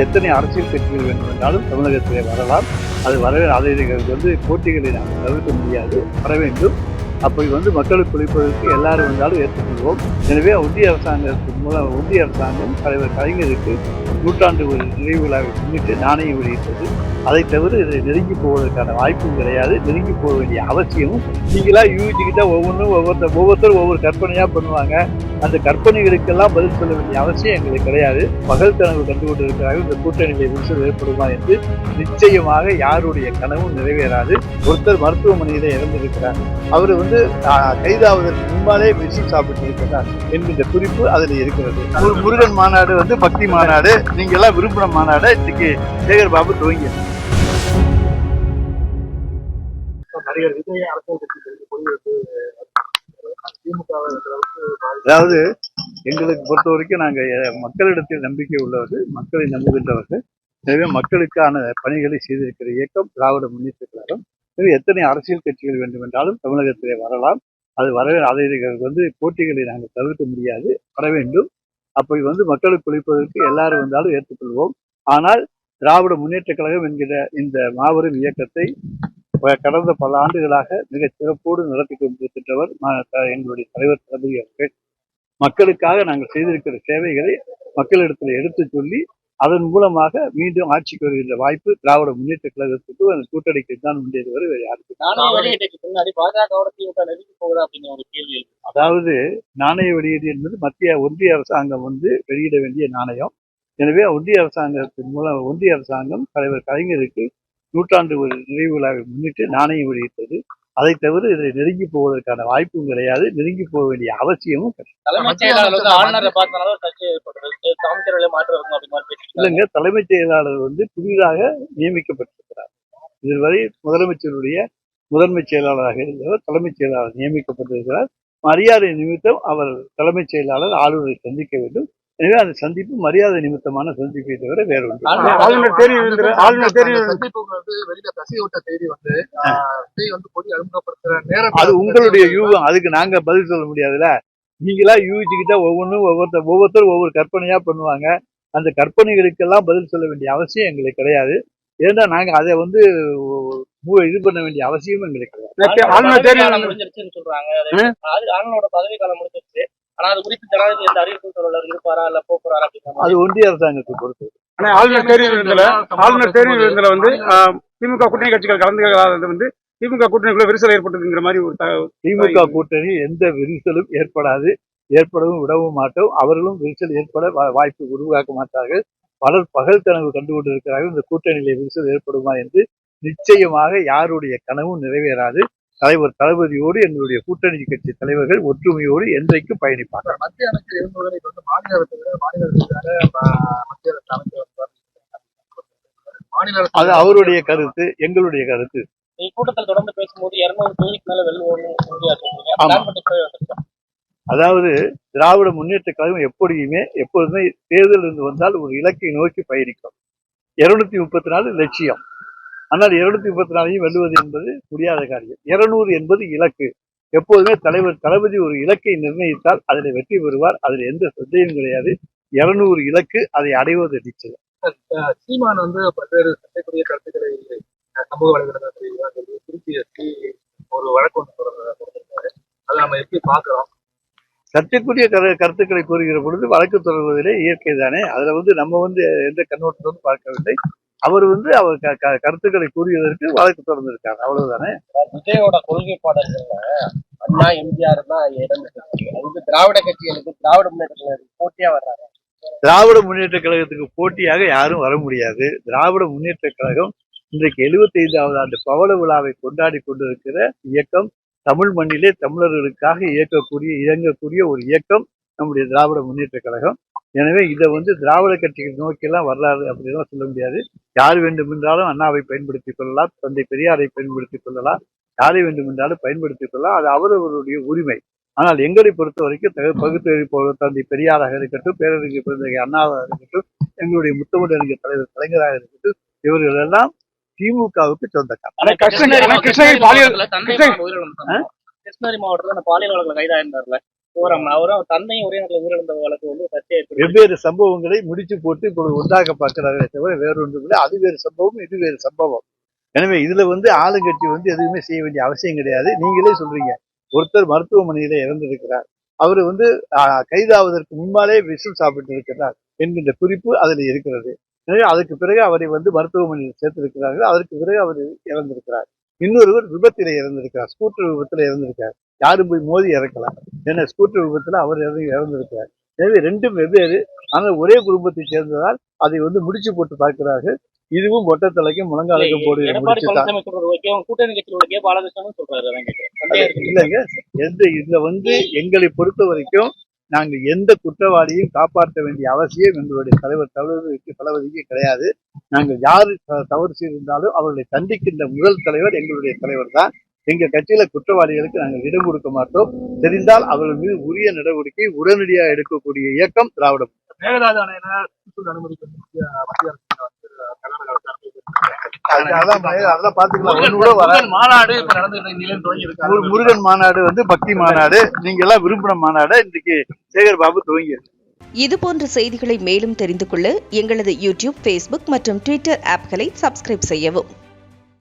எத்தனை அரசியல் கட்சிகள் வேண்டும் என்றாலும் தமிழகத்திலே வரலாம். அது அதை போட்டிகளை நாங்கள் தவிர்க்க முடியாது, வர வேண்டும். அப்படி மக்களுக்கு உழைப்பதற்கு எல்லாரும் வந்தாலும் ஏற்றுக்கொள்வோம். எனவே ஒன்றிய அரசாங்கத்தின் மூலம் ஒன்றிய அரசாங்கம் தலைவர் கலைஞருக்கு நூற்றாண்டு ஒரு நிறைவு விழாவை முன்னிட்டு நாணயம் வெளியிட்டது. அதை தவிர இதை நெருங்கி போவதற்கான வாய்ப்பும் கிடையாது, நெருங்கி போக வேண்டிய அவசியமும். நீங்களா யூகிச்சுக்கிட்டா ஒவ்வொருத்தரும் ஒவ்வொரு கற்பனையா பண்ணுவாங்க. அந்த கற்பனைகளுக்கெல்லாம் பதில் சொல்ல வேண்டிய அவசியம் எங்களுக்கு கிடையாது. பகல் கனவு கண்டு கொண்டிருக்கிறார்கள். இந்த கூட்டணியிலே விரிசல் ஏற்படுமா என்று நிச்சயமாக யாருடைய கனவும் நிறைவேறாது. ஒருத்தர் மருத்துவமனையிலே இறந்திருக்கிறார். அவர் கைதாவதற்கு முன்பாலே விஷம் சாப்பிட்டு இருக்கிறார் என்கின்ற குறிப்பு அதில் இருக்கிறது. முருகன் மாநாடு பக்தி மாநாடு, நீங்க எல்லாம் விரும்பின மாநாடு இன்னைக்கு சேகர் பாபு துவங்கி. நடிகர் விஜய் அரசியல் கட்சி அதாவது எங்களுக்கு பொறுத்த வரைக்கும் நாங்க மக்களிடத்தில் நம்பிக்கை உள்ளவர்கள், மக்களை நம்புகின்றவர்கள். எனவே மக்களுக்கான பணிகளை செய்திருக்கிற இயக்கம் திராவிட முன்னேற்ற கழகம். எத்தனை அரசியல் கட்சிகள் வேண்டும் என்றாலும் தமிழகத்திலே வரலாம். அதை போட்டிகளை நாங்கள் தவிர்க்க முடியாது, வர வேண்டும். அப்படி மக்களுக்கு உழைப்பதற்கு எல்லாரும் வந்தாலும் ஏற்றுக்கொள்வோம். ஆனால் திராவிட முன்னேற்ற கழகம் என்கிற இந்த மாபெரும் இயக்கத்தை கடந்த பல ஆண்டுகளாக மிக சிறப்போடு நடத்தி கொண்டிருக்கின்றவர் எங்களுடைய தலைவர் தளபதி அவர்கள். மக்களுக்காக நாங்கள் செய்திருக்கிற சேவைகளை மக்களிடத்தில் எடுத்து சொல்லி அதன் மூலமாக மீண்டும் ஆட்சிக்கு வருகின்ற வாய்ப்பு திராவிட முன்னேற்ற கழகத்துக்கு அந்த கூட்டணிக்கு தான் உண்டியது வரை வேறு யாருக்கு. அதாவது நாணய வெளியீடு என்பது ஒன்றிய அரசாங்கம் வெளியிட வேண்டிய நாணயம். எனவே ஒன்றிய அரசாங்கத்தின் மூலம் ஒன்றிய அரசாங்கம் தலைவர் கலைஞருக்கு நூற்றாண்டு ஒரு நிறைவு விழாவை முன்னிட்டு நாணயம் வெளியிட்டது. அதை தவிர இதை நெருங்கி போவதற்கான வாய்ப்பும் கிடையாது, நெருங்கி போக வேண்டிய அவசியமும் இல்லைங்க. தலைமைச் செயலாளர் புதிதாக நியமிக்கப்பட்டிருக்கிறார். இதுவரை முதலமைச்சருடைய முதன்மை செயலாளராக இருந்தவர் தலைமைச் செயலாளர் நியமிக்கப்பட்டிருக்கிறார். மரியாதை நிமித்தம் அவர் தலைமைச் செயலாளர் ஆளுநரை சந்திக்க வேண்டும். எனவே அந்த சந்திப்பு மரியாதை நிமித்தமான சந்திப்பை தவிர வேற ஒன்று. அது உங்களுடைய யூகம், அதுக்கு நாங்க பதில் சொல்ல முடியாதுல்ல. நீங்களா யூகிச்சுக்கிட்டா ஒவ்வொருத்தரும் ஒவ்வொரு கற்பனையா பண்ணுவாங்க. அந்த கற்பனைகளுக்கெல்லாம் பதில் சொல்ல வேண்டிய அவசியம் எங்களுக்கு கிடையாது. ஏன்னா நாங்க அதை இது பண்ண வேண்டிய அவசியமும் எங்களுக்கு கிடையாது. அது ஒன்றிய அரசாங்கத்தை பொறுத்து. ஆளுநர் தேர்தல திமுக கூட்டணி கட்சிகள் கலந்து திமுக கூட்டணிக்குள்ள விரிசல் ஏற்பட்டதுங்கிற மாதிரி ஒரு திமுக கூட்டணி எந்த விரிசலும் ஏற்படாது, ஏற்படவும் விடவும் மாட்டோம். அவர்களும் விரிசல் ஏற்பட வாய்ப்பு உருவாக்க மாட்டார்கள். பலர் பகல் கனவு கண்டு கொண்டிருக்கிறார்கள். இந்த கூட்டணியிலே விரிசல் ஏற்படுமா என்று நிச்சயமாக யாருடைய கனவும் நிறைவேறாது. தலைவர் தளபதியோடு எங்களுடைய கூட்டணி கட்சி தலைவர்கள் ஒற்றுமையோடு என்றைக்கும் பயணிப்பார்கள். மத்திய அமைச்சர் அது அவருடைய கருத்து, எங்களுடைய கருத்து. கூட்டத்தில் தொடர்ந்து பேசும்போது 200 தொகுதிக்கு மேல அதாவது திராவிட முன்னேற்ற கழகம் எப்பொழுதுமே தேர்தல் இருந்து வந்தால் ஒரு இலக்கை நோக்கி பயணிக்கும். 234 லட்சியம். ஆனால் 234ஐயும் வெல்லுவது என்பது முடியாத காரியம். 200 என்பது இலக்கு. எப்போதுமே தலைவர் தளபதி ஒரு இலக்கை நிர்ணயித்தால் அதில் வெற்றி பெறுவார். அதில் எந்த சந்தேகமும் கிடையாது. 200 இலக்கு, அதை அடைவது நிச்சயம். சீமான் பல்வேறு சர்ச்சைக்குரிய கருத்துக்களை சமூக வலைதளத்தில் திருப்பி ஒரு வழக்கு அதை நம்ம எப்படி பார்க்கிறோம்? சர்ச்சைக்குரிய கருத்துக்களை கூறுகிற பொழுது வழக்கு தொடர்வதிலே இயற்கை தானே. அதுல நம்ம எந்த கண்ணோட்டத்தோடு பார்க்கவில்லை. அவர் அவர் கருத்துக்களை கூறியதற்கு வழக்கு தொடர்ந்திருக்காரு, அவ்வளவுதானே. விஜயோட கொள்கை பாடல்கள்ல அண்ணா எம்ஜிஆர் தான் திராவிட கட்சிகளுக்கு திராவிட முன்னேற்ற கழகத்துக்கு போட்டியா வர்றாங்க. திராவிட முன்னேற்ற கழகத்துக்கு போட்டியாக யாரும் வர முடியாது. திராவிட முன்னேற்ற கழகம் இன்றைக்கு 75வது ஆண்டு பவள விழாவை கொண்டாடி கொண்டிருக்கிற இயக்கம். தமிழ் மண்ணிலே தமிழர்களுக்காக இயங்கக்கூடிய ஒரு இயக்கம் நம்முடைய திராவிட முன்னேற்ற கழகம். எனவே இதை திராவிட கட்சிகள் நோக்கியெல்லாம் வரலாறு அப்படிலாம் சொல்ல முடியாது. யார் வேண்டுமென்றாலும் அண்ணாவை பயன்படுத்திக் கொள்ளலாம், தந்தை பெரியாரை பயன்படுத்திக் கொள்ளலாம், யாரை வேண்டுமென்றாலும் பயன்படுத்திக் கொள்ளலாம். அது அவரவருடைய உரிமை. ஆனால் எங்களை பொறுத்த வரைக்கும் பகுத்தறிவு தந்தை பெரியாராக இருக்கட்டும், பேரறிஞர் பிறந்தகை அண்ணாவாக இருக்கட்டும், எங்களுடைய முத்தமிழறிஞர் தலைவர் கலைஞராக இருக்கட்டும், இவர்கள் எல்லாம் திமுகவுக்கு சொந்தக்காரர். கிருஷ்ணகிரி மாவட்டத்துல பாலியல் வழக்குல கைதாயிருந்தார்ல, அவரும் தந்தையும் ஒரே நேரத்தில் உயிரிழந்த வழக்கு வந்து சர்ச்சை வெவ்வேறு சம்பவங்களை முடிச்சு போட்டு இப்பொழுது ஒன்றாக பார்க்கிறார்களே தவிர வேறொன்றும் இல்லை. அது வேறு சம்பவம், இது வேறு சம்பவம். எனவே இதுல வந்து ஆளுங்கட்சி வந்து எதுவுமே செய்ய வேண்டிய அவசியம் கிடையாது. நீங்களே சொல்றீங்க, ஒருத்தர் மருத்துவமனையில இறந்திருக்கிறார், அவர் வந்து கைதாவதற்கு முன்பாலே விஷம் சாப்பிட்டு இருக்கிறார் என்கின்ற குறிப்பு அதில் இருக்கிறது. எனவே அதுக்கு பிறகு அவரை வந்து மருத்துவமனையில் சேர்த்திருக்கிறார்கள். அதற்கு பிறகு அவர் இறந்திருக்கிறார். இன்னொருவர் விபத்தில இறந்திருக்கிறார், ஸ்கூட்டர் விபத்துல இறந்திருக்கார். யாரும் போய் மோதி இறக்கலாம், ஏன்னா ஸ்கூட்டர் விபத்துல அவர் இறந்திருக்கிறார். எனவே ரெண்டும் வெவ்வேறு, ஆனால் ஒரே குடும்பத்தை சேர்ந்ததால் அதை வந்து முடிச்சு போட்டு பார்க்கிறார்கள். இதுவும் ஒட்டத்தலைக்கும் முழங்காலுக்கும் போடுகிற முடிச்சுதான். இல்லைங்க, இதுல வந்து எங்களை பொறுத்த வரைக்கும் நாங்கள் எந்த குற்றவாளியும் காப்பாற்ற வேண்டிய அவசியம் எங்களுடைய தலைவர் தளபதிக்கு கிடையாது. நாங்கள் யார் தவறு செய்திருந்தாலும் அவர்களை தண்டிக்கின்ற முதல் தலைவர் எங்களுடைய தலைவர் தான். எங்க கட்சியில குற்றவாளிகளுக்கு நாங்கள் இடம் கொடுக்க மாட்டோம். தெரிந்தால் அவர்கள் மீது உரிய நடவடிக்கை உடனடியாக எடுக்கக்கூடிய இயக்கம் திராவிட மேகதாது அணையில அனுமதிக்க மத்திய அதெல்லாம் பாத்துக்கலாம். மாநாடு இப்ப நடந்து முருகன் மாநாடு வந்து பக்தி மாநாடு, நீங்க எல்லாம் விரும்பின மாநாடு இன்றைக்கு சேகர் பாபு துவங்கி. இதுபோன்ற செய்திகளை மேலும் தெரிந்து கொள்ள எங்களது யூடியூப், Facebook மற்றும் Twitter ஆப்களை சப்ஸ்கிரைப் செய்யவும்.